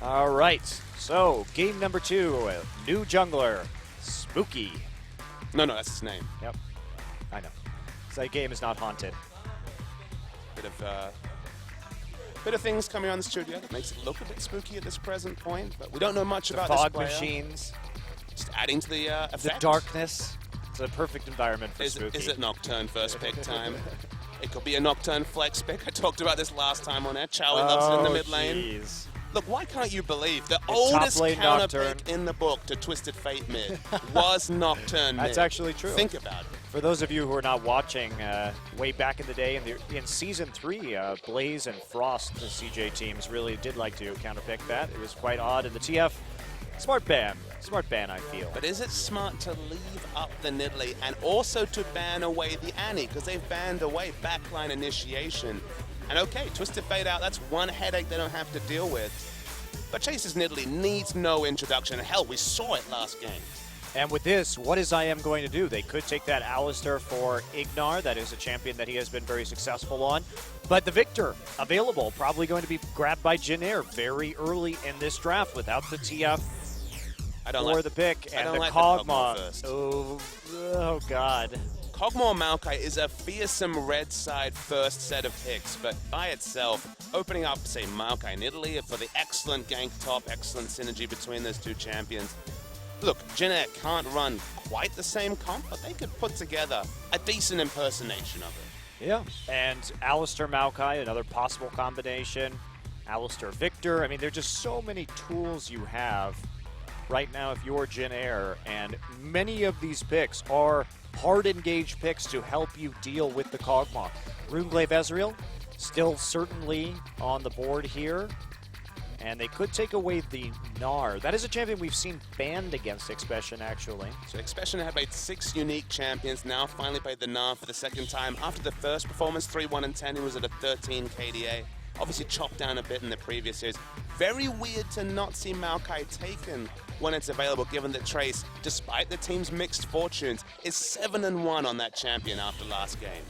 All right, so game number 2, new jungler, Spooky. No, that's his name. Yep, I know. So that game is not haunted. Bit of things coming on the studio that makes it look a bit spooky at this present point, but we don't know much about Fog this player. machines, Just adding to the effect. the darkness. It's a perfect environment for Is Spooky. it Nocturne first pick time? It could be a Nocturne flex pick. I talked about this last time on air. Charlie loves it in the mid lane. Jeez. Look, why can't you believe the It's oldest top lane counter Nocturne. pick in the book to Twisted Fate mid was Nocturne mid? That's actually true. Think about it. For those of you who are not watching, way back in the day in Season 3, Blaze and Frost, the CJ teams, really did like to counterpick that. It was quite odd. And the TF, smart ban, I feel. But is it smart to leave up the Nidalee and also to ban away the Annie? Because they've banned away backline initiation. And okay, Twisted Fate out, that's one headache they don't have to deal with. But Chase's Nidalee needs no introduction. Hell, we saw it last game. And with this, what is IM going to do? They could take that Alistar for Ignar. That is a champion that he has been very successful on. But the Victor, available, probably going to be grabbed by Jinair very early in this draft without the TF for the pick. And the Kog'Maw. Oh, God. Kog'Maw Maokai is a fearsome red side first set of picks, but by itself, opening up, say, Maokai Nidalee for the excellent gank top, excellent synergy between those two champions. Look, Jinair can't run quite the same comp, but they could put together a decent impersonation of it. Yeah, and Alistar Maokai, another possible combination. Alistar Victor. I mean, there are just so many tools you have right now if you're Jinair, and many of these picks are hard engaged picks to help you deal with the Kog'Maw. Runeglaive Ezreal, still certainly on the board here. And they could take away the Gnar. That is a champion we've seen banned against Expression, actually. So Expression had played 6 unique champions, now finally played the Gnar for the second time. After the first performance, 3-1 and 10, he was at a 13 KDA. Obviously chopped down a bit in the previous series. Very weird to not see Maokai taken when it's available, given that Trace, despite the team's mixed fortunes, is 7-1 on that champion after last game.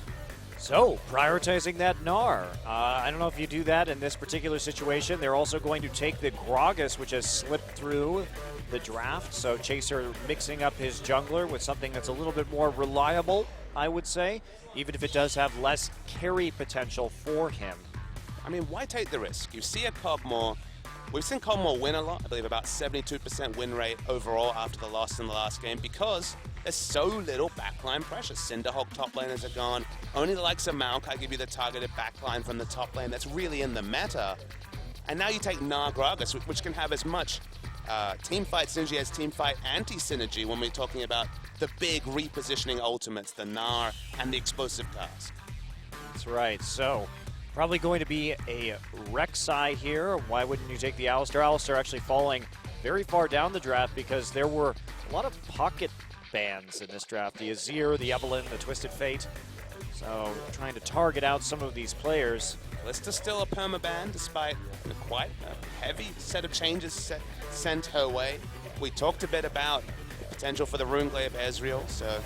So, prioritizing that Gnar. I don't know if you do that in this particular situation. They're also going to take the Gragas, which has slipped through the draft. So, Chaser mixing up his jungler with something that's a little bit more reliable, I would say, even if it does have less carry potential for him. I mean, why take the risk? You see a Kog'Maw. We've seen Kog'Maw win a lot, I believe about 72% win rate overall after the loss in the last game, because there's so little backline pressure. Cinderhawk top laners are gone. Only the likes of Maokai give you the targeted backline from the top lane that's really in the meta. And now you take Gnar Gragas, which can have as much teamfight synergy as teamfight anti-synergy when we're talking about the big repositioning ultimates, the Gnar and the explosive task. That's right. So, probably going to be a Rek'Sai here. Why wouldn't you take the Alistar? Alistar actually falling very far down the draft because there were a lot of pocket bans in this draft. The Azir, the Evelynn, the Twisted Fate. So trying to target out some of these players. Lister's still a permaban despite quite a heavy set of changes sent her way. We talked a bit about the potential for the Runeglaive Ezreal, so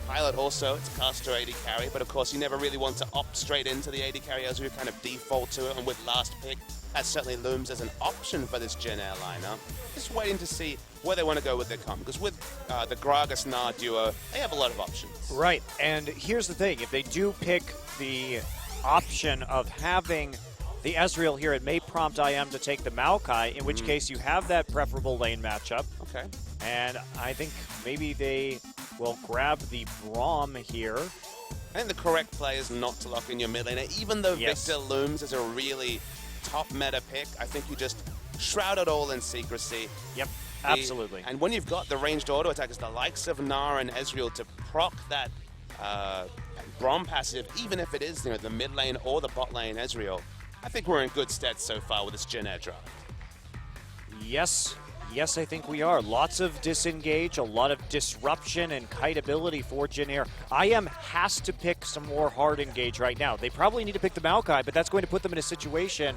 Pilot also, it's caster AD carry, but of course you never really want to opt straight into the AD carry as we kind of default to it, and with last pick, that certainly looms as an option for this Jinair lineup. Just waiting to see where they want to go with their comp, because with the Gragas Gnar duo, they have a lot of options. Right, and here's the thing, if they do pick the option of having the Ezreal here, it may prompt IM to take the Maokai, in which case you have that preferable lane matchup. Okay. And I think maybe they will grab the Braum here. I think the correct play is not to lock in your mid laner. Even though Victor looms as a really top meta pick, I think you just shroud it all in secrecy. Yep, absolutely. And when you've got the ranged auto attackers, the likes of Gnar and Ezreal, to proc that Braum passive, even if it is the mid lane or the bot lane Ezreal, I think we're in good stead so far with this Jinair draft. Yes, I think we are. Lots of disengage, a lot of disruption and kite ability for Jinair. IM has to pick some more hard engage right now. They probably need to pick the Maokai, but that's going to put them in a situation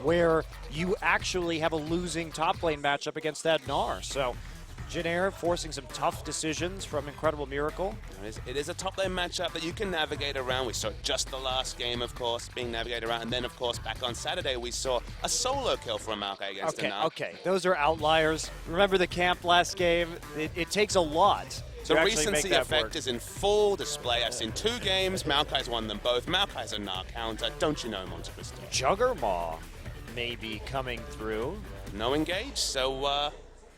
where you actually have a losing top lane matchup against that Gnar. So Jin Air forcing some tough decisions from Incredible Miracle. It is a top lane matchup that you can navigate around. We saw just the last game, of course, being navigated around. And then, of course, back on Saturday, we saw a solo kill from Maokai against Anar. Okay, those are outliers. Remember the camp last game? It takes a lot. The recency effect is in full display. I've seen 2 games. Maokai's won them both. Maokai's a Anar counter. Don't you know, Monte Cristo? Juggermaw may be coming through. No engage, so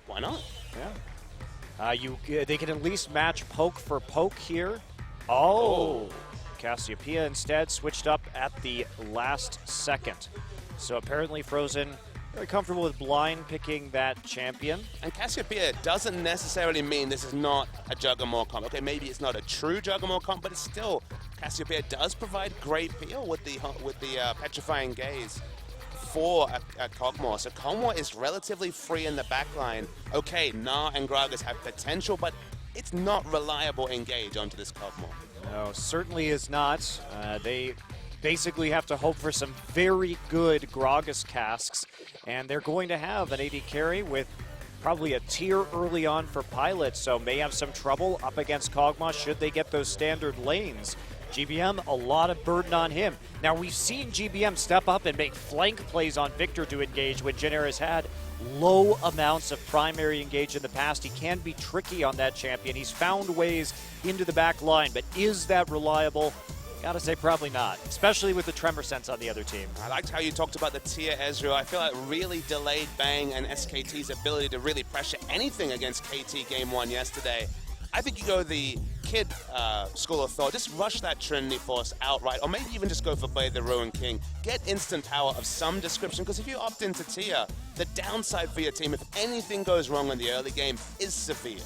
why not? Yeah. They can at least match poke for poke here. Oh. Cassiopeia instead switched up at the last second. So apparently Frozen very comfortable with blind picking that champion. And Cassiopeia doesn't necessarily mean this is not a Juggermaw comp. Okay, maybe it's not a true Juggermaw comp, but it's still, Cassiopeia does provide great peel with the Petrifying Gaze for a Kog'Maw. So Kog'Maw is relatively free in the backline. Okay, Gnar and Gragas have potential, but it's not reliable engage onto this Kog'Maw. No, certainly is not. They basically have to hope for some very good Gragas casks, and they're going to have an AD carry with probably a tier early on for Pilot, so may have some trouble up against Kog'Maw should they get those standard lanes. GBM, a lot of burden on him. Now, we've seen GBM step up and make flank plays on Victor to engage when Jin Air has had low amounts of primary engage in the past. He can be tricky on that champion. He's found ways into the back line, but is that reliable? Gotta say probably not, especially with the Tremor Sense on the other team. I liked how you talked about the tier Ezreal. I feel like really delayed Bang and SKT's ability to really pressure anything against KT Game 1 yesterday. I think you go the Kid school of thought. Just rush that Trinity Force outright, or maybe even just go for Blade the Ruin King. Get instant power of some description, because if you opt into tier, the downside for your team, if anything goes wrong in the early game, is severe.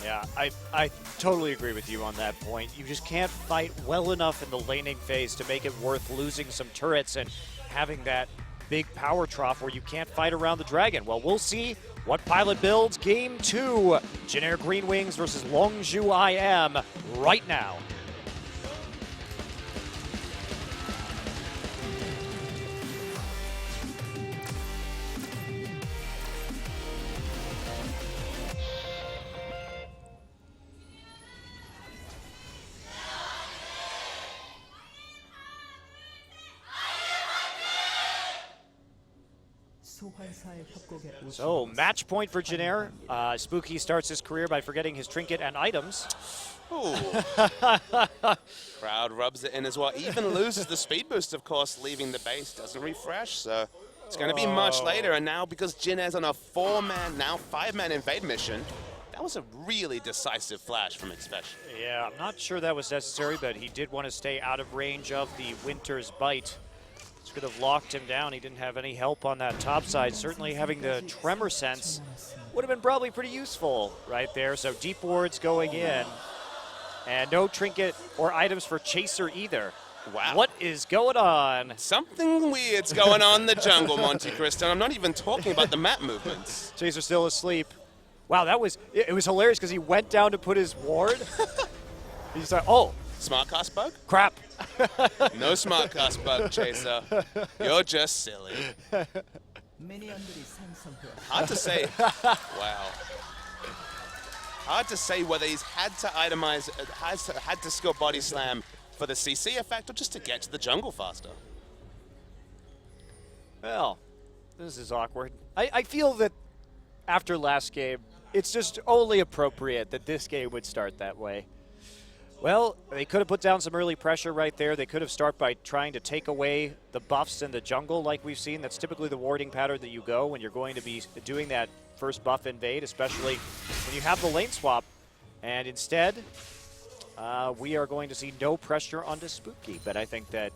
Yeah, I totally agree with you on that point. You just can't fight well enough in the laning phase to make it worth losing some turrets and having that big power trough where you can't fight around the dragon. Well, we'll see what Pilot builds. Game 2, Jin Air Green Wings versus Longzhu IM right now. So, match point for Jin Air. Spooky starts his career by forgetting his trinket and items. Ooh. Crowd rubs it in as well. Even loses the speed boost, of course, leaving the base. Doesn't refresh, so it's going to be much later. And now, because Jin Air's on a 4-man, now 5-man invade mission, that was a really decisive flash from Expression. Yeah, I'm not sure that was necessary, but he did want to stay out of range of the Winter's Bite. This could have locked him down. He didn't have any help on that top side. Certainly having the Tremor Sense would have been probably pretty useful right there. So deep wards going in. And no trinket or items for Chaser either. Wow. What is going on? Something weird's going on in the jungle, Monte Cristo. I'm not even talking about the map movements. Chaser still asleep. Wow, it was hilarious because he went down to put his ward. He's like, oh. Smart cast bug? Crap. No smart cast bug, Chaser. You're just silly. Hard to say. Wow. Hard to say whether he's had to itemize, had to skill body slam for the CC effect or just to get to the jungle faster. Well, this is awkward. I feel that after last game, it's just only appropriate that this game would start that way. Well, they could have put down some early pressure right there. They could have started by trying to take away the buffs in the jungle like we've seen. That's typically the warding pattern that you go when you're going to be doing that first buff invade, especially when you have the lane swap. And instead, we are going to see no pressure onto Spooky. But I think that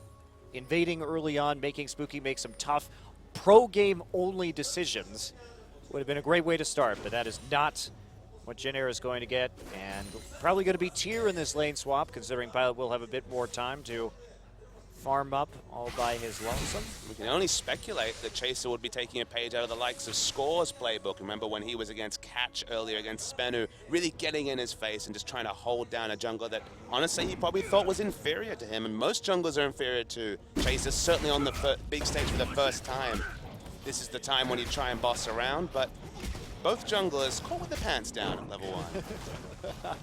invading early on, making Spooky make some tough pro-game only decisions would have been a great way to start. But that is not what Jin Air is going to get, and probably going to be tier in this lane swap, considering Pilot will have a bit more time to farm up all by his lonesome. We can only speculate that Chaser would be taking a page out of the likes of Score's playbook. Remember when he was against Catch earlier against Spenu, really getting in his face and just trying to hold down a jungler that honestly he probably thought was inferior to him, and most junglers are inferior to Chaser, certainly on the big stage for the first time. This is the time when you try and boss around, but both junglers caught with their pants down at level 1.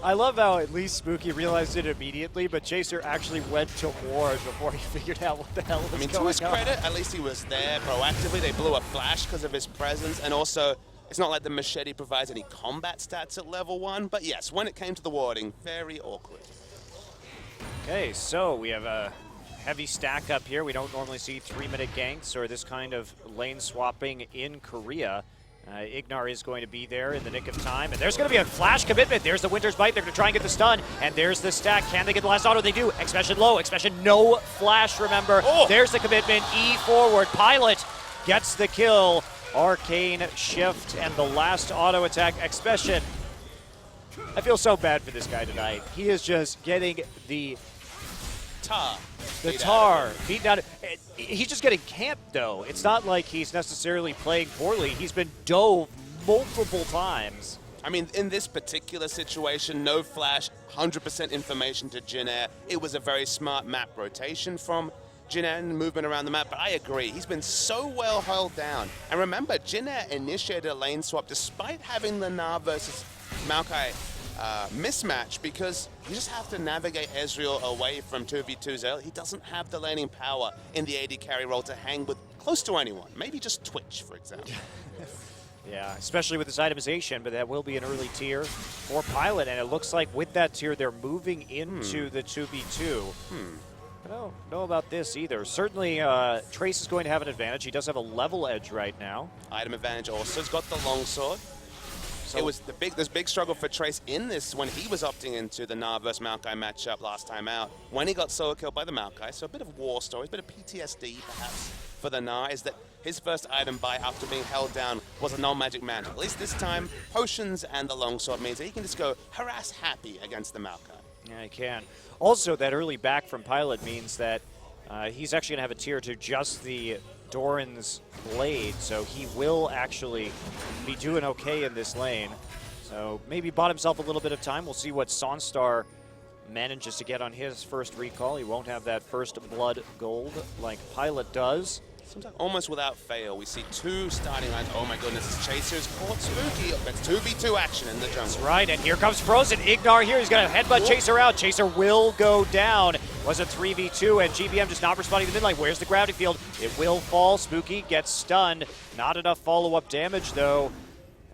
I love how at least Spooky realized it immediately, but Chaser actually went to ward before he figured out what the hell was going on. To his credit, at least he was there proactively. They blew a flash because of his presence, and also it's not like the machete provides any combat stats at level 1, but yes, when it came to the warding, very awkward. Okay, so we have a heavy stack up here. We don't normally see 3-minute ganks or this kind of lane swapping in Korea. Ignar is going to be there in the nick of time, and there's going to be a flash commitment. There's the Winter's Bite. They're going to try and get the stun, and there's the stack. Can they get the last auto? They do. Expression low. Expression no flash, remember. Oh. There's the commitment. E forward. Pilot gets the kill. Arcane shift and the last auto attack. Expression. I feel so bad for this guy tonight. He is just getting the tar beaten out. He's just getting camped, though. It's not like he's necessarily playing poorly. He's been dove multiple times. I mean, in this particular situation, no flash, 100% information to Jin Air. It was a very smart map rotation from Jin Air and movement around the map, but I agree. He's been so well held down. And remember, Jin Air initiated a lane swap despite having the Na versus Maokai mismatch, because you just have to navigate Ezreal away from 2v2s early. He doesn't have the laning power in the AD carry role to hang with close to anyone. Maybe just Twitch, for example. Yeah, especially with this itemization, but that will be an early tier for Pilot, and it looks like with that tier, they're moving into the 2v2. I don't know about this either. Certainly, Trace is going to have an advantage. He does have a level edge right now. Item advantage also. He's got the longsword. So it was this big struggle for Trace in this when he was opting into the Na vs Maokai matchup last time out. When he got solo killed by the Maokai, so a bit of war story, a bit of PTSD perhaps for the Na, is that his first item buy after being held down was a non-magic mantle. At least this time, potions and the longsword means that he can just go harass happy against the Maokai. Yeah, he can. Also, that early back from Pilot means that he's actually going to have a tier to just the Doran's Blade, so he will actually be doing okay in this lane. So maybe bought himself a little bit of time. We'll see what Sonstar manages to get on his first recall. He won't have that first blood gold like Pilot does. Sometimes almost without fail, we see two starting lines. Oh my goodness, it's Chaser's caught Spooky. That's 2v2 action in the jungle. That's right, and here comes Frozen. Ignar here, he's going to headbutt Chaser out. Chaser will go down. Was a 3v2, and GBM just not responding to the mid lane. Where's the gravity field? It will fall. Spooky gets stunned. Not enough follow-up damage, though,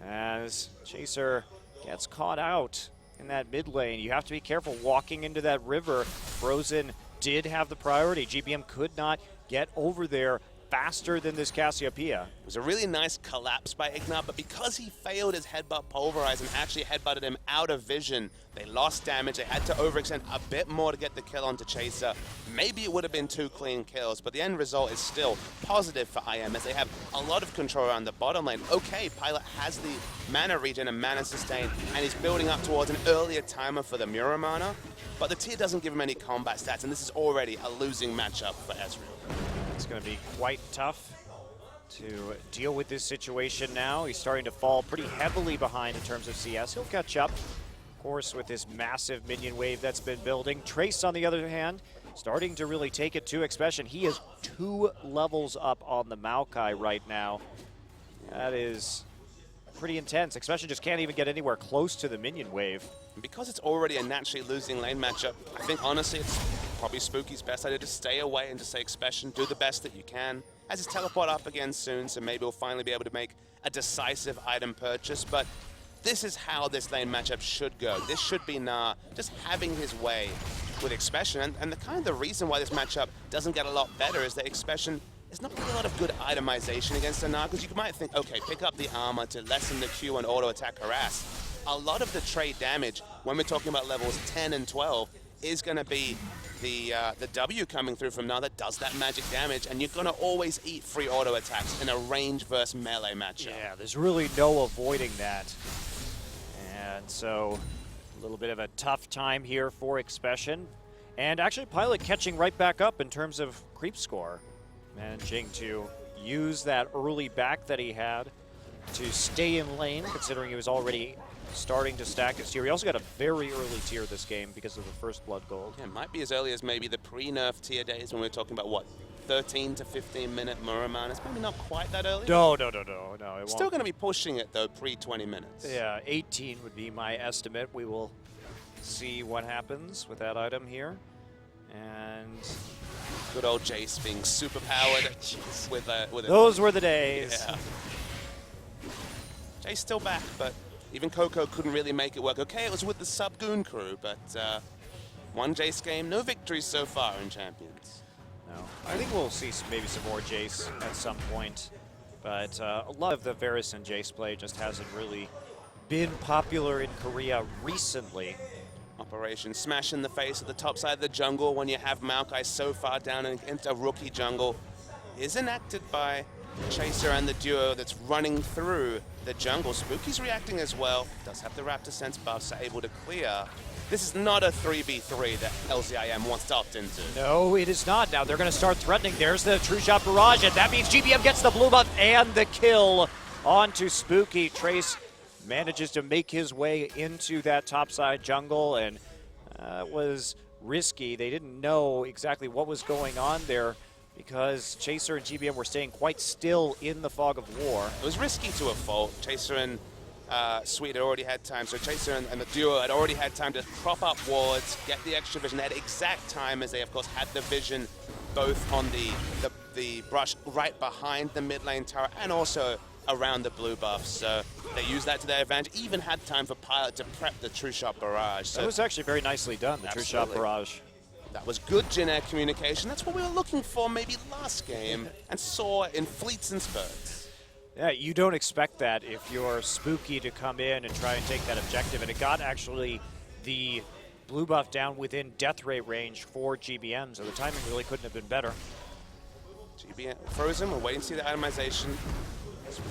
as Chaser gets caught out in that mid lane. You have to be careful walking into that river. Frozen did have the priority. GBM could not get over there faster than this Cassiopeia. It was a really nice collapse by Ignar, but because he failed his headbutt pulverize and actually headbutted him out of vision, they lost damage. They had to overextend a bit more to get the kill onto Chaser. Maybe it would have been 2 clean kills, but the end result is still positive for IM as they have a lot of control around the bottom lane. Okay, Pilot has the mana regen and mana sustain, and he's building up towards an earlier timer for the Muramana, but the tier doesn't give him any combat stats, and this is already a losing matchup for Ezreal. It's going to be quite tough to deal with this situation now. He's starting to fall pretty heavily behind in terms of CS. He'll catch up, of course, with this massive minion wave that's been building. Trace, on the other hand, starting to really take it to Expression. He is 2 levels up on the Maokai right now. That is pretty intense. Expression just can't even get anywhere close to the minion wave. And because it's already a naturally losing lane matchup, I think honestly it's probably Spooky's best idea to stay away and just say Expression, do the best that you can. As his teleport up again soon, so maybe we'll finally be able to make a decisive item purchase, but this is how this lane matchup should go. This should be Na just having his way with Expression, and the reason why this matchup doesn't get a lot better is that Expression there's not really a lot of good itemization against a Na, because you might think, okay, pick up the armor to lessen the Q and auto attack harass. A lot of the trade damage, when we're talking about levels 10 and 12, is going to be the W coming through from Na that does that magic damage, and you're going to always eat free auto attacks in a range versus melee matchup. Yeah, there's really no avoiding that. And so, a little bit of a tough time here for Expression. And actually, Pilot catching right back up in terms of creep score. Managing to use that early back that he had to stay in lane, considering he was already starting to stack his tier. He also got a very early tier this game because of the first blood gold. Yeah, it might be as early as maybe the pre-nerf tier days when we were talking about, what, 13 to 15 minute Muramman. It's maybe not quite that early. No. It Still won't. going to be pushing it though, pre 20 minutes. Yeah, 18 would be my estimate. We will see what happens with that item here. And good old Jace being super powered with a. Those were the days. Yeah. Jace still back, but even Coco couldn't really make it work. Okay, it was with the sub-Goon crew, but one Jace game, no victories so far in Champions. No, I think we'll see maybe some more Jace at some point. But a lot of the Varus and Jace play just hasn't really been popular in Korea recently. Operation Smash in the face at the top side of the jungle when you have Maokai so far down into rookie jungle is enacted by Chaser and the duo that's running through the jungle. Spooky's reacting as well. Does have the Raptor Sense buffs, so able to clear. This is not a 3v3 that LCIM wants to opt into. No, it is not. Now they're going to start threatening. There's the True Shot Barrage, and that means GBM gets the blue buff and the kill onto Spooky. Trace manages to make his way into that topside jungle, and it was risky. They didn't know exactly what was going on there because Chaser and GBM were staying quite still in the fog of war. It was risky to a fault. Chaser and Sweet had already had time, so Chaser and the duo had already had time to prop up wards, get the extra vision. They had exact time as they, of course, had the vision both on the brush right behind the mid lane tower and also around the blue buff, so they used that to their advantage. Even had time for Pilot to prep the True Shot Barrage. So that was actually very nicely done, the True Shot Barrage. That was good Jin Air communication. That's what we were looking for maybe last game and saw in fleets and spurts. Yeah, you don't expect that if you're Spooky to come in and try and take that objective, and it got actually the blue buff down within death rate range for GBM, so the timing really couldn't have been better. GBM frozen, we're waiting to see the itemization.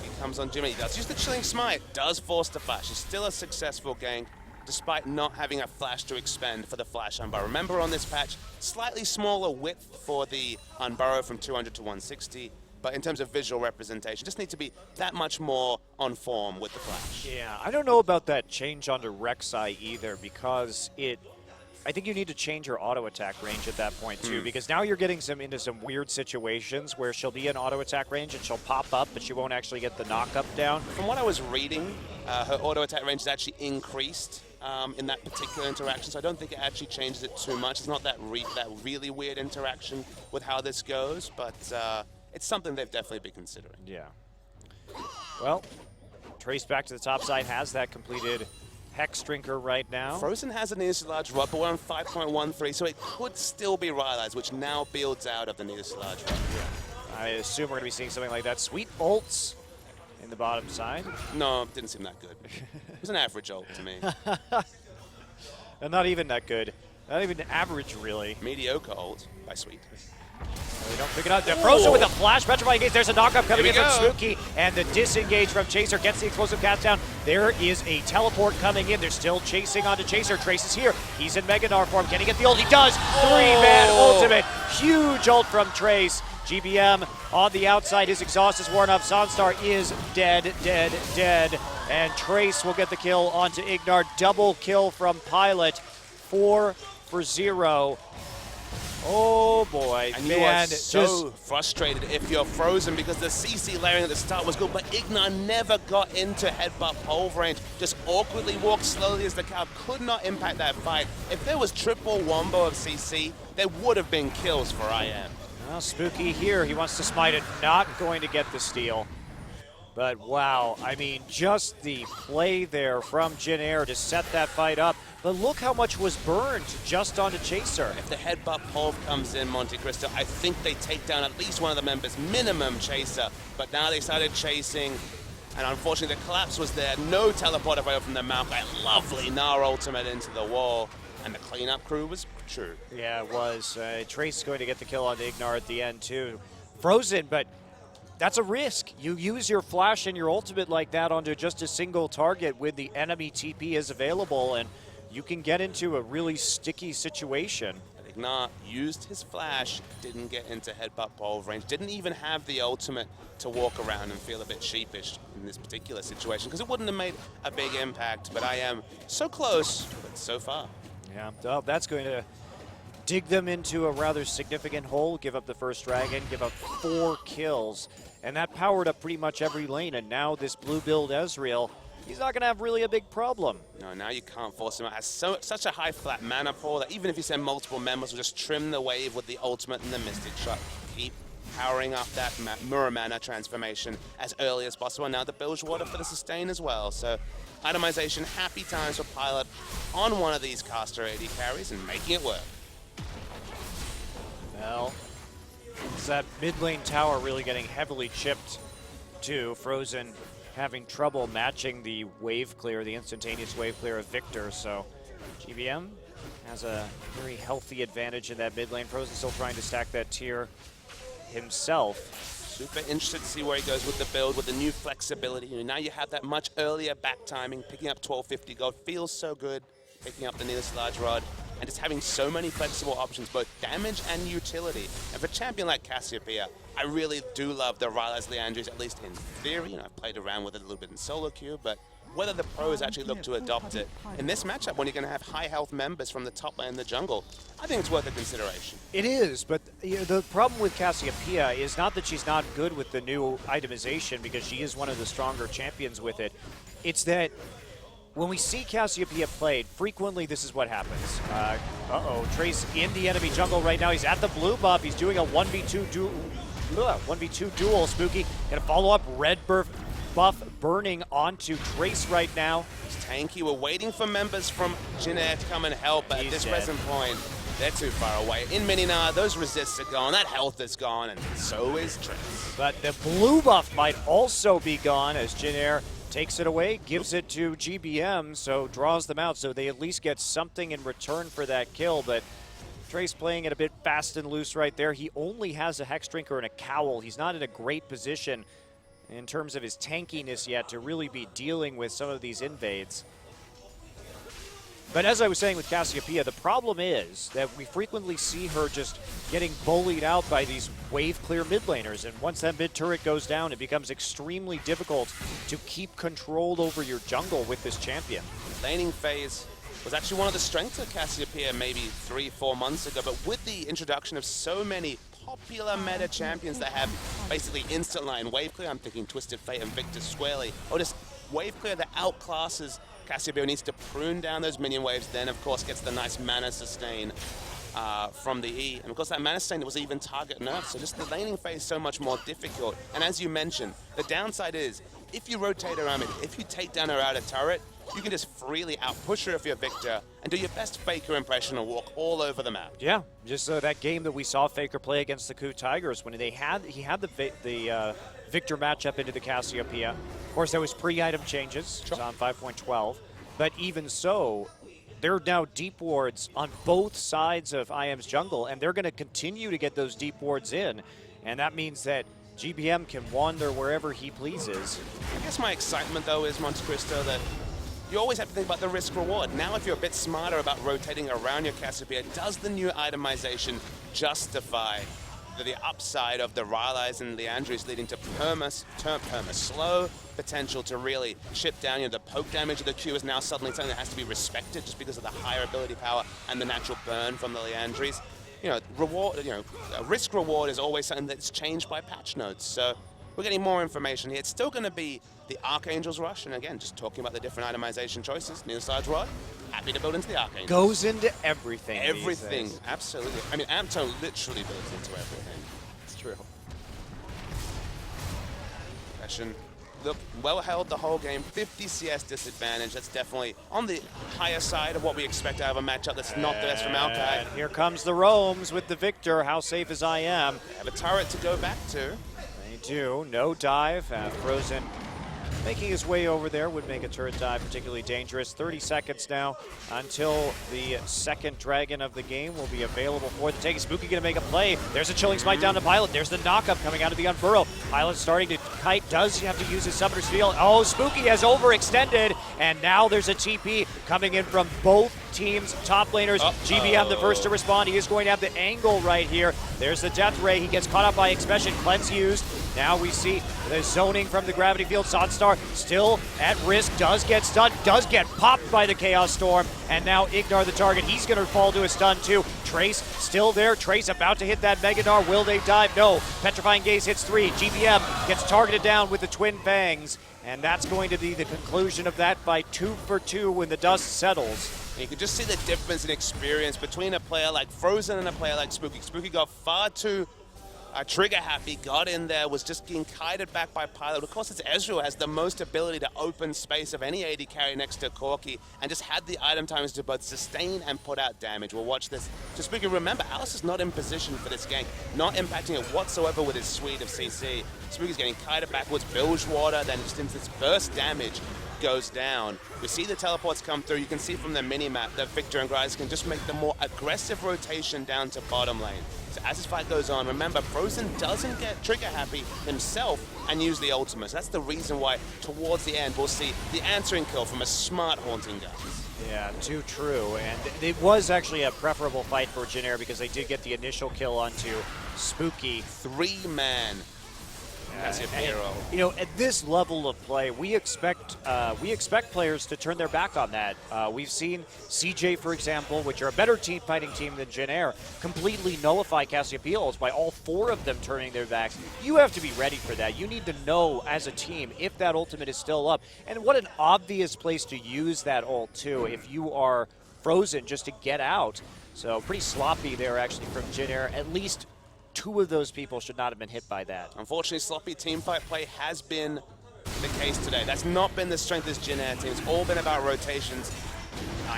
He comes on Jimmy, he does use the Chilling Smite, does force the flash. It's still a successful gank, despite not having a flash to expend for the flash unburrow. Remember on this patch, slightly smaller width for the unburrow from 200 to 160, but in terms of visual representation, just need to be that much more on form with the flash. Yeah, I don't know about that change onto Rek'Sai either, because I think you need to change your auto attack range at that point too, because now you're getting into some weird situations where she'll be in auto attack range and she'll pop up, but she won't actually get the knock up down. From what I was reading, her auto attack range is actually increased in that particular interaction, so I don't think it actually changes it too much. It's not that really weird interaction with how this goes, but it's something they've definitely been considering. Yeah. Well, Trace back to the top side has that completed Hex Drinker right now. Frozen has an needlessly large rub, but we're on 5.13, so it could still be realized, which now builds out of the needlessly large rub. Yeah. I assume we're going to be seeing something like that. Sweet ults in the bottom side. No, it didn't seem that good. It was an average ult to me. And not even that good. Not even average, really. Mediocre ult by Sweet. They don't pick it up. They're frozen with a flash. Petrifying Gaze. There's a knockup coming in from Spooky. And the disengage from Chaser gets the explosive cast down. There is a teleport coming in. They're still chasing onto Chaser. Trace is here. He's in Meganar form. Can he get the ult? He does. Three-man ultimate. Huge ult from Trace. GBM on the outside. His exhaust is worn up. Zonstar is dead. And Trace will get the kill onto Ignar. Double kill from Pilot. 4 for 0. Oh boy, and man, you are so frustrated if you're Frozen because the CC layering at the start was good, but Ignar never got into headbutt pole range, just awkwardly walked slowly as the cow could not impact that fight. If there was triple wombo of CC, there would have been kills for IM. Well, Spooky here, he wants to smite it, not going to get the steal. But wow, I mean, just the play there from Jin Air to set that fight up. But look how much was burned just onto Chaser. If the headbutt pole comes in Monte Cristo, I think they take down at least one of the members, minimum Chaser. But now they started chasing, and unfortunately the collapse was there. No teleport away from the Maokai. Lovely Gnar ultimate into the wall. And the cleanup crew was true. Yeah, it was. Trace is going to get the kill on Ignar at the end too. Frozen, but that's a risk. You use your flash and your ultimate like that onto just a single target when the enemy TP is available, and you can get into a really sticky situation. Ignar used his flash, didn't get into headbutt pole range, didn't even have the ultimate to walk around and feel a bit sheepish in this particular situation because it wouldn't have made a big impact, but I am so close, but so far. Yeah, well, that's going to dig them into a rather significant hole, give up the first dragon, give up 4 kills, and that powered up pretty much every lane. And now this blue build Ezreal, he's not going to have really a big problem. No, now you can't force him out. Has such a high flat mana pool that even if you send multiple members, will just trim the wave with the ultimate and the Mystic Shot. Keep powering up that Mirror Mana transformation as early as possible. Now the bilge water for the sustain as well. So itemization, happy times for Pilot on one of these caster AD carries and making it work. Well, it's that mid lane tower really getting heavily chipped too. Frozen having trouble matching the wave clear, the instantaneous wave clear of Victor. So GBM has a very healthy advantage in that mid lane. Frozen still trying to stack that tier himself. Super interested to see where he goes with the build, with the new flexibility. Now you have that much earlier back timing. Picking up 1250 gold feels so good. Picking up the nearest large rod. And just having so many flexible options, both damage and utility. And for a champion like Cassiopeia, I really do love the Rylai's Liandry's, at least in theory. I've played around with it a little bit in solo queue, but whether the pros actually look to adopt it in this matchup when you're going to have high health members from the top lane and the jungle, I think it's worth a consideration. It is, but the problem with Cassiopeia is not that she's not good with the new itemization, because she is one of the stronger champions with it. It's that when we see Cassiopeia played, frequently this is what happens. Trace in the enemy jungle right now. He's at the blue buff. He's doing a 1v2 duel. Spooky gonna follow up. Red buff burning onto Trace right now. It's tanky. We're waiting for members from Jin Air to come and help, but at this present point, they're too far away. In Mininar, those resists are gone. That health is gone, and so is Trace. But the blue buff might also be gone as Jin Air takes it away, gives it to GBM, so draws them out, so they at least get something in return for that kill. But Trace playing it a bit fast and loose right there. He only has a Hex Drinker and a Cowl. He's not in a great position in terms of his tankiness yet to really be dealing with some of these invades. But as I was saying with Cassiopeia, the problem is that we frequently see her just getting bullied out by these wave clear mid laners, and once that mid turret goes down, it becomes extremely difficult to keep control over your jungle with this champion. Laning phase was actually one of the strengths of Cassiopeia maybe 3-4 months ago, but with the introduction of so many popular meta champions that have basically instant line wave clear, I'm thinking Twisted Fate and Victor squarely, or just wave clear that outclasses Cassiopeia, needs to prune down those minion waves, then of course gets the nice mana sustain from the E. And of course that mana sustain was even target nerfed, so just the laning phase is so much more difficult. And as you mentioned, the downside is, if you rotate around it, if you take down her outer turret, you can just freely outpush her if you're Victor and do your best Faker impression and walk all over the map. Yeah, just that game that we saw Faker play against the Coup Tigers when he had the Victor matchup into the Cassiopeia. Of course, there was pre-item changes. It was on 5.12. But even so, there are now deep wards on both sides of IM's jungle, and they're going to continue to get those deep wards in. And that means that GBM can wander wherever he pleases. I guess my excitement, though, is, Monte Cristo, that you always have to think about the risk-reward. Now, if you're a bit smarter about rotating around your Cassiopeia, does the new itemization justify the upside of the Rylai's and Liandry's, leading to perma-slow potential to really chip down? The poke damage of the Q is now suddenly something that has to be respected just because of the higher ability power and the natural burn from the Liandry's. Risk-reward is always something that's changed by patch notes. So we're getting more information here. It's still going to be the Archangel's Rush, and again, just talking about the different itemization choices. Near Side's Rod, happy to build into the Archangel. Goes into everything. Everything, absolutely. I mean, Amto literally builds into everything. It's true. Aggression. Look, well held the whole game. 50 CS disadvantage. That's definitely on the higher side of what we expect out of a matchup that's not the best from Maokai. And here comes the roams with the Victor. How safe is IM? They have a turret to go back to. They do. No dive. Frozen making his way over there would make a turret dive particularly dangerous. 30 seconds now until the second dragon of the game will be available for the take. Spooky going to make a play. There's a chilling smite down to Pilot. There's the knockup coming out of the Unfurrow. Pilot starting to kite. Does he have to use his Summoner's Field? Oh, Spooky has overextended, and now there's a TP coming in from both teams' top laners. GBM the first to respond. He is going to have the angle right here. There's the Death Ray. He gets caught up by Expression. Cleanse used. Now we see the zoning from the gravity field. Sonstar still at risk, does get stunned, does get popped by the Chaos Storm, and now Ignar the target. He's going to fall to a stun too. Trace still there. Trace about to hit that Meganar. Will they dive? No. Petrifying Gaze hits 3. GBM gets targeted down with the Twin Fangs, and that's going to be the conclusion of that fight. 2 for 2 when the dust settles. And you can just see the difference in experience between a player like Frozen and a player like Spooky. Spooky got far too trigger happy, got in there, was just getting kited back by Pilot. Of course, it's Ezreal has the most ability to open space of any AD carry next to Corki, and just had the item times to both sustain and put out damage. We'll watch this. So Spooky, remember, Alice is not in position for this gank, not impacting it whatsoever with his suite of CC. Spooky's getting kited backwards, bilge water, then just into this burst damage goes down. We see the teleports come through. You can see from the mini-map that Victor and Gryze can just make the more aggressive rotation down to bottom lane. So as this fight goes on, remember, Frozen doesn't get trigger happy himself and use the ultimate. So that's the reason why towards the end we'll see the answering kill from a smart Haunting Guns. Yeah, too true. And it was actually a preferable fight for Jin because they did get the initial kill onto Spooky. 3-man. That's your hero. You know, at this level of play, we expect players to turn their back on that. We've seen CJ, for example, which are a better fighting team than Jin Air, completely nullify Cassiopeia's by all 4 of them turning their backs. You have to be ready for that. You need to know as a team if that ultimate is still up. And what an obvious place to use that ult, too, if you are Frozen just to get out. So pretty sloppy there, actually, from Jin Air. At least 2 of those people should not have been hit by that. Unfortunately, sloppy teamfight play has been the case today. That's not been the strength of this Jin Air team. It's all been about rotations.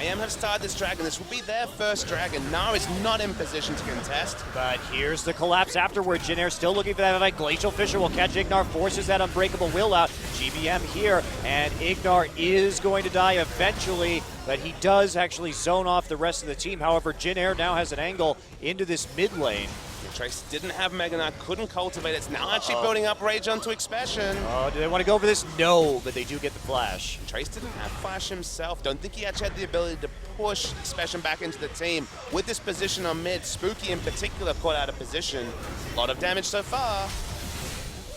IM have started this dragon. This will be their first dragon. Gnar is not in position to contest. But here's the collapse afterward. Jin Air still looking for that fight. Glacial Fissure will catch Ignar, forces that Unbreakable Will out. GBM here, and Ignar is going to die eventually, but he does actually zone off the rest of the team. However, Jin Air now has an angle into this mid lane. Trace didn't have Meganar, couldn't cultivate it. It's now actually building up Rage onto Expression. Oh, do they want to go for this? No, but they do get the flash. Trace didn't have flash himself. Don't think he actually had the ability to push Expression back into the team. With this position on mid, Spooky in particular caught out of position. A lot of damage so far.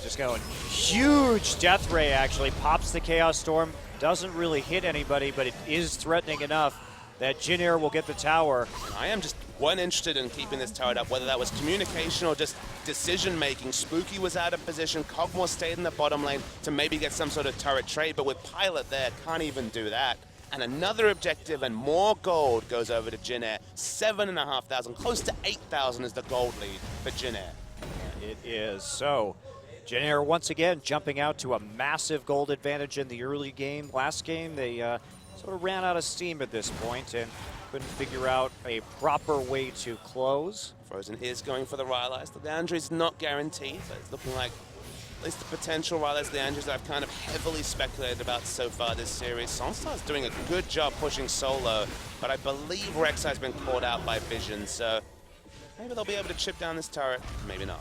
Just going huge Death Ray actually. Pops the Chaos Storm. Doesn't really hit anybody, but it is threatening enough that Jin Air will get the tower. I am just interested in keeping this turret up, whether that was communication or just decision-making. Spooky was out of position. Cogmore stayed in the bottom lane to maybe get some sort of turret trade, but with Pilot there, can't even do that. And another objective and more gold goes over to Jin Air. 7,500, close to 8,000 is the gold lead for Jin Air. It is. So, Jin Air once again jumping out to a massive gold advantage in the early game. Last game, they sort of ran out of steam at this point and couldn't figure out a proper way to close. Frozen is going for the Rylai's. The Leandry's not guaranteed, but it's looking like at least the potential Rylai's Leandry's that I've kind of heavily speculated about so far this series. Sonstar's doing a good job pushing solo, but I believe Rek'Sai's been caught out by Vision, so maybe they'll be able to chip down this turret, maybe not.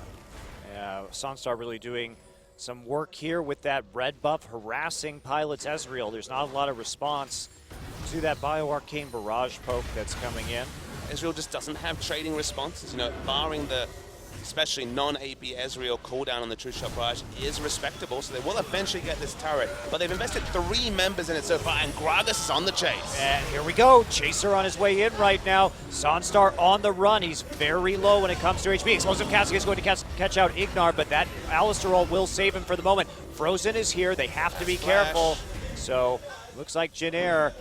Yeah, Sonstar really doing some work here with that red buff, harassing Pilot's Ezreal. There's not a lot of response to that Bio-Arcane Barrage poke that's coming in. Ezreal just doesn't have trading responses, you know, barring the especially non-AP Ezreal cooldown on the True Shot Barrage is respectable, so they will eventually get this turret, but they've invested 3 members in it so far, and Gragas is on the chase. And here we go, Chaser on his way in right now. Sonstar on the run, he's very low when it comes to HP. Explosive Casket is going to catch out Ignar, but that Alistar ult will save him for the moment. Frozen is here, they have to be careful. So, looks like Jin Air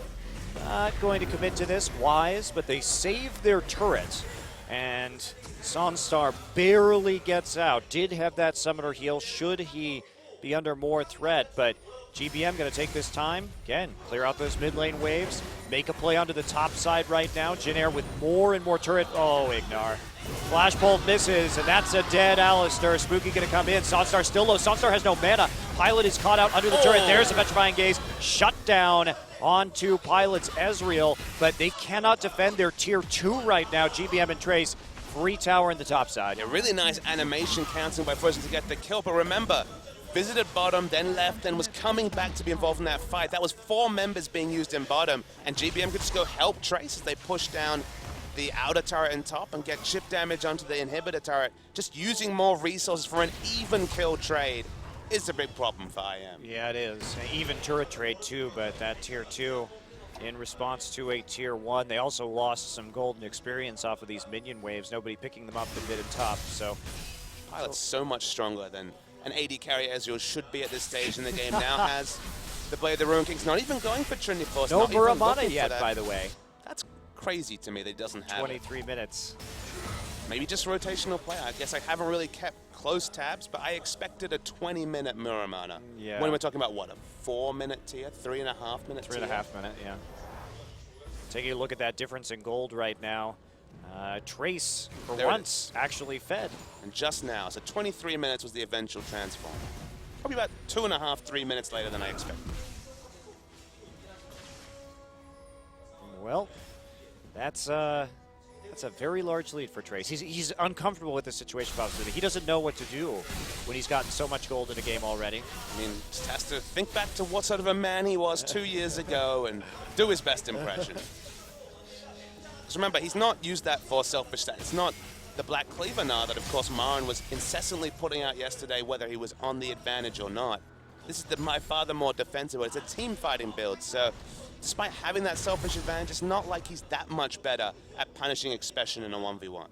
not going to commit to this, wise, but they saved their turret. And Sonstar barely gets out. Did have that summoner heal should he be under more threat, but GBM going to take this time. Again, clear out those mid lane waves, make a play onto the top side right now. Jin Air with more and more turret. Oh, Ignar. Flashbolt misses, and that's a dead Alistar. Spooky going to come in. Sonstar still low. Sonstar has no mana. Pilot is caught out under the turret. There's a Petrifying Gaze. Shut down onto Pilot's Ezreal, but they cannot defend their tier 2 right now. GBM and Trace, free tower in the top side. A really nice animation counting by Frozen to get the kill, but remember, visited bottom, then left, then was coming back to be involved in that fight. That was 4 members being used in bottom, and GBM could just go help Trace as they push down the outer turret and top and get chip damage onto the inhibitor turret, just using more resources for an even kill trade is a big problem for IM. Yeah, it is. An even turret trade too, but that tier 2 in response to a tier 1. They also lost some golden experience off of these minion waves. Nobody picking them up in mid and top, so. Pilot's so much stronger than an AD carry Ezreal should be at this stage in the game. Now has the Blade of the Ruin King's not even going for Trinity Force. No Muramana yet, by the way. That's crazy to me that he doesn't have 23 minutes. Maybe just rotational play. I guess I haven't really kept close tabs, but I expected a 20-minute Muramana. Yeah. When we're talking about, what, a 4-minute tier? 3.5 minute tier? 3.5 minute, yeah. Taking a look at that difference in gold right now. Trace, for once, actually fed. And just now, so 23 minutes was the eventual transform. Probably about 2.5, 3 minutes later than I expected. Well, that's a very large lead for Trace. He's uncomfortable with the situation, obviously. He doesn't know what to do when he's gotten so much gold in a game already. I mean, just has to think back to what sort of a man he was 2 years ago and do his best impression. Because remember, he's not used that for selfish stats. It's not the Black Cleaver now that, of course, Marin was incessantly putting out yesterday, whether he was on the advantage or not. This is my father more defensive. It's a team fighting build, so despite having that selfish advantage, it's not like he's that much better at punishing Expression in a 1v1.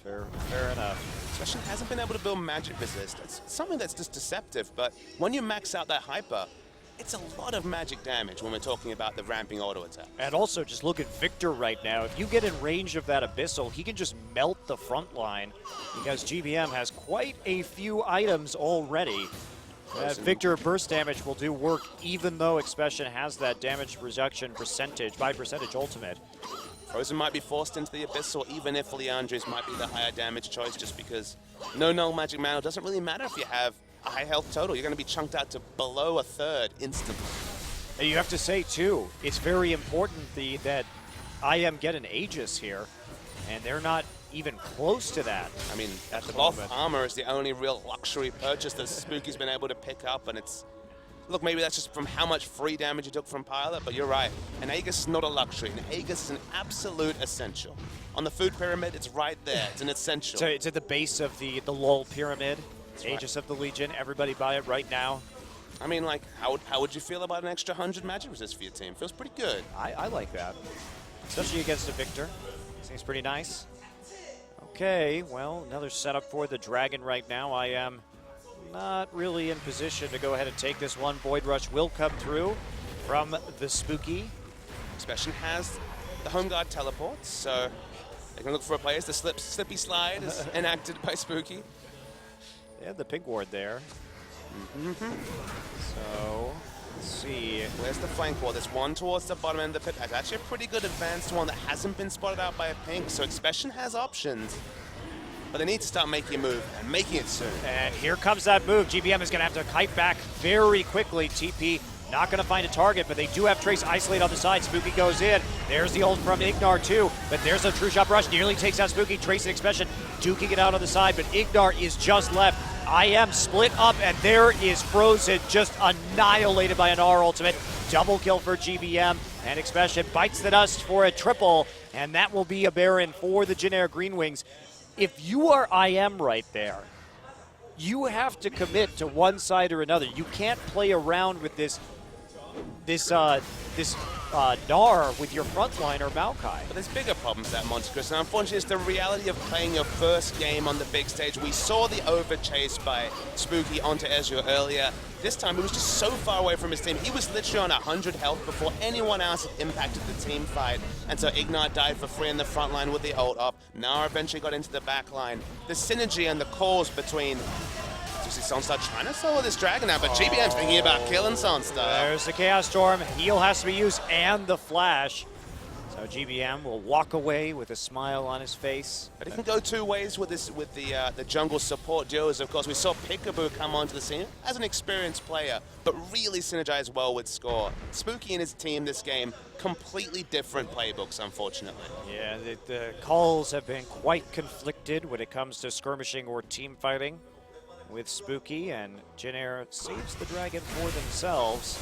Fair enough. Expression hasn't been able to build magic resist. It's something that's just deceptive, but when you max out that hyper, it's a lot of magic damage when we're talking about the ramping auto attack. And also, just look at Victor right now. If you get in range of that Abyssal, he can just melt the front line because GBM has quite a few items already. Victor burst damage will do work even though Expression has that damage reduction percentage, by percentage ultimate. Frozen might be forced into the Abyssal even if Leandre's might be the higher damage choice just because no null magic mana doesn't really matter if you have a high health total. You're going to be chunked out to below a third instantly. And you have to say too, it's very important that IM get an Aegis here, and they're not even close to that. I mean, at the cloth moment. armor is the only real luxury purchase that Spooky's been able to pick up, and it's, look, maybe that's just from how much free damage he took from Pilot, but you're right. An Aegis is not a luxury. An Aegis is an absolute essential. On the food pyramid, it's right there. It's an essential. So it's at the base of the LOL pyramid. That's Aegis right. of the Legion. Everybody buy it right now. I mean, like, how would you feel about an extra 100 magic resist for your team? Feels pretty good. I like that, especially against a Victor. Seems pretty nice. Okay, well, another setup for the Dragon right now. I am not really in position to go ahead and take this one. Void Rush will come through from the Spooky. Expression has the Home Guard teleports, so they can look for a place. The Slippy Slide is enacted by Spooky. They have the pink ward there. So, let's see. Where's the flank wall? There's one towards the bottom end of the pit. That's actually a pretty good advanced one that hasn't been spotted out by a pink, so Expression has options. But they need to start making a move, and making it soon. And here comes that move. GBM is going to have to kite back very quickly. TP not going to find a target, but they do have Trace isolate on the side. Spooky goes in. There's the ult from Ignar too, but there's a True Shot Rush. Nearly takes out Spooky. Trace and Expression duking it out on the side, but Ignar is just left. IM split up, and there is Frozen just annihilated by an R ultimate. Double kill for GBM, and Expression bites the dust for a triple, and that will be a Baron for the Jin Air Green Wings. If you are IM right there, you have to commit to one side or another. You can't play around with this Gnar with your frontliner Maokai. But there's bigger problems that Monte Cristo. Unfortunately, it's the reality of playing your first game on the big stage. We saw the over-chase by Spooky onto Ezreal earlier. This time, he was just so far away from his team. He was literally on 100 health before anyone else had impacted the team fight. And so Ignar died for free in the front line with the ult up. Gnar eventually got into the back line. The synergy and the calls between... See Sunstar trying to solo this Dragon now, but GBM's thinking about killing Sunstar. There's the Chaos Storm. Heal has to be used, and the Flash. So GBM will walk away with a smile on his face. But it can go two ways with this, with the jungle support duos. Of course, we saw Peekaboo come onto the scene as an experienced player, but really synergize well with Score. Spooky and his team this game, completely different playbooks, unfortunately. Yeah, the calls have been quite conflicted when it comes to skirmishing or team fighting with Spooky, and Jin Air saves the Dragon for themselves.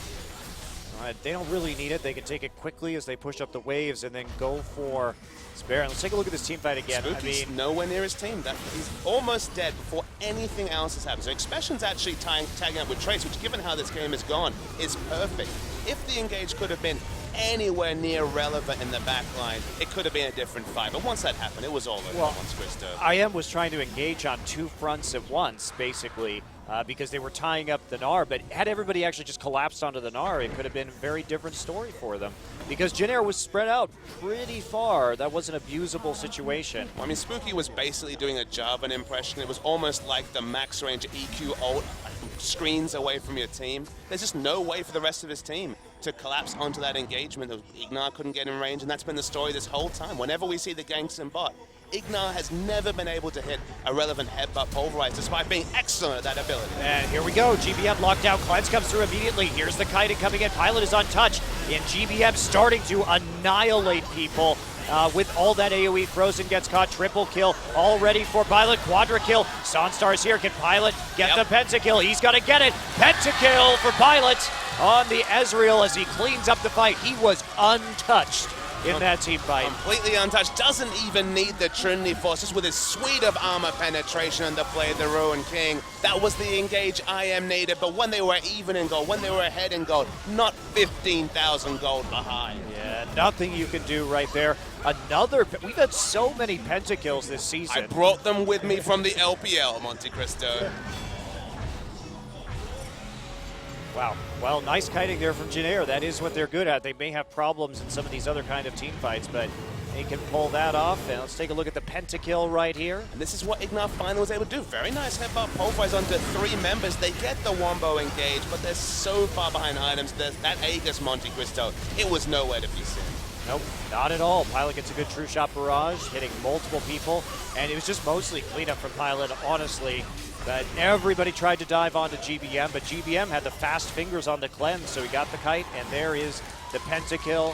They don't really need it. They can take it quickly as they push up the waves and then go for Spare. Let's take a look at this team fight again. Spooky's nowhere near his team. He's almost dead before anything else has happened. So Expression's actually tagging up with Trace, which, given how this game has gone, is perfect. If the engage could have been anywhere near relevant in the back line, it could have been a different fight. But once that happened, it was all over once Christo. IM was trying to engage on two fronts at once, basically, because they were tying up the Gnar. But had everybody actually just collapsed onto the Gnar, it could have been a very different story for them. Because Jin Air was spread out pretty far. That was an abusable situation. Well, I mean, Spooky was basically doing a Jarvan impression. It was almost like the max range EQ ult screens away from your team. There's just no way for the rest of his team to collapse onto that engagement. Ignar couldn't get in range, and that's been the story this whole time. Whenever we see the ganks in bot, Ignar has never been able to hit a relevant headbutt pulverize, despite being excellent at that ability. And here we go. GBM lockdown. Cleanse comes through immediately. Here's the kiting coming in. Pilot is untouched. And GBM starting to annihilate people. With all that AoE, Frozen gets caught, triple kill, all ready for Pilot, quadra kill. Sunstar's here, can Pilot get the pentakill? He's gonna get it, pentakill for Pilot on the Ezreal as he cleans up the fight. He was untouched in that team fight. Completely untouched, doesn't even need the Trinity Force, just with his suite of armor penetration and the play of the Ruin King. That was the engage IM needed, but when they were even in gold, when they were ahead in gold, not 15,000 gold behind. Yeah, nothing you can do right there. We've had so many pentakills this season. I brought them with me from the LPL, Monte Cristo. Wow. Well, nice kiting there from Jin Air. That is what they're good at. They may have problems in some of these other kind of team fights, but they can pull that off. And let's take a look at the pentakill right here. And this is what Ignar finally was able to do. Very nice headbutt pulverize onto 3 members. They get the Wombo engaged, but they're so far behind items. There's that Aegis Monte Cristo. It was nowhere to be seen. Nope, not at all. Pilot gets a good true shot barrage, hitting multiple people. And it was just mostly cleanup from Pilot, honestly. But everybody tried to dive onto GBM, but GBM had the fast fingers on the cleanse, so he got the kite, and there is the pentakill.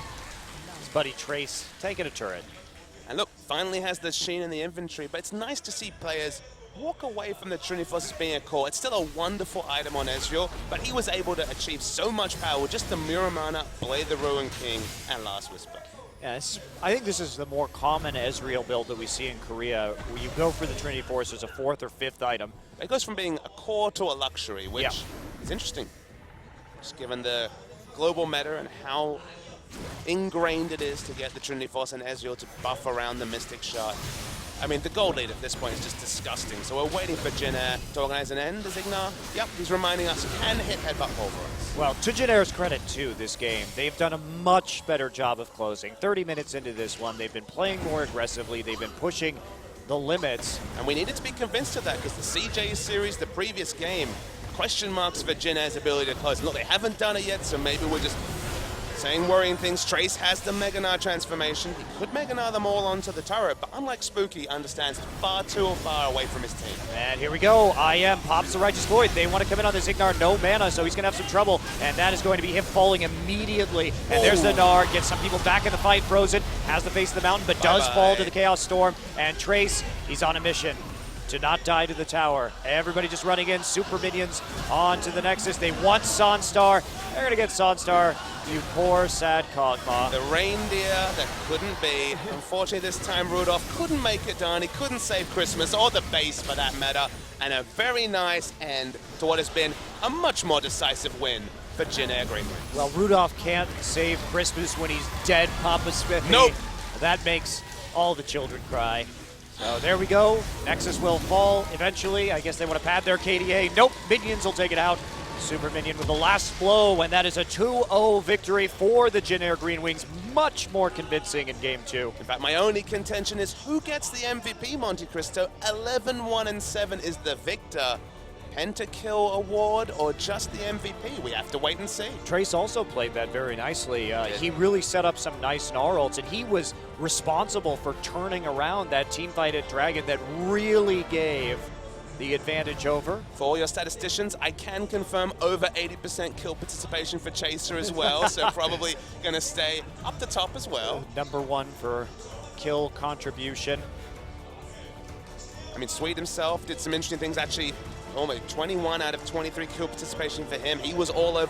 His buddy Trace taking a turret. And look, finally has the Sheen in the inventory, but it's nice to see players walk away from the Trinity Force as being a core. It's still a wonderful item on Ezreal, but he was able to achieve so much power with just the Muramana, Blade the Ruin King, and Last Whisper. Yes, I think this is the more common Ezreal build that we see in Korea, where you go for the Trinity Force as a 4th or 5th item. It goes from being a core to a luxury, which is interesting. Just given the global meta and how ingrained it is to get the Trinity Force and Ezreal to buff around the Mystic Shot. I mean, the gold lead at this point is just disgusting. So we're waiting for Jin Air to organize an end. Is Ignar? Yep, he's reminding us he can hit headbutt pulverize. Well, to Jin Air's credit, too, this game, they've done a much better job of closing. 30 minutes into this one, they've been playing more aggressively. They've been pushing the limits. And we needed to be convinced of that because the CJ series, the previous game, question marks for Jin Air's ability to close. Look, they haven't done it yet, so maybe we're just saying worrying things. Trace has the Mega Gnar transformation. He could Mega Gnar them all onto the turret, but unlike Spooky, understands far too far away from his team. And here we go. IM pops the Righteous Glory. They want to come in on this Ignar. No mana, so he's going to have some trouble. And that is going to be him falling immediately. And there's the Gnar. Gets some people back in the fight. Frozen has the face of the mountain, but does fall to the Chaos Storm. And Trace, he's on a mission to not die to the tower. Everybody just running in. Super minions onto the Nexus. They want Sunstar. They're going to get Sunstar. You poor, sad Kog'Maw. The reindeer that couldn't be. Unfortunately, this time Rudolph couldn't make it done. He couldn't save Christmas or the base for that matter. And a very nice end to what has been a much more decisive win for Jin Air Green Wings. Well, Rudolph can't save Christmas when he's dead, Papa Smith. Nope. That makes all the children cry. So there we go. Nexus will fall eventually. I guess they want to pad their KDA. Nope, minions will take it out. Super Minion with the last blow, and that is a 2-0 victory for the Jin Air Green Wings. Much more convincing in Game 2. In fact, my only contention is who gets the MVP, Monte Cristo? 11-1-7 is the victor. Pentakill award or just the MVP? We have to wait and see. Trace also played that very nicely. He really set up some nice Gnar ults, and he was responsible for turning around that team fight at Dragon that really gave the advantage over. For all your statisticians, I can confirm over 80% kill participation for Chaser as well, so probably going to stay up the top as well. #1 for kill contribution. I mean, Sweet himself did some interesting things. Actually, only 21 out of 23 kill participation for him. He was all over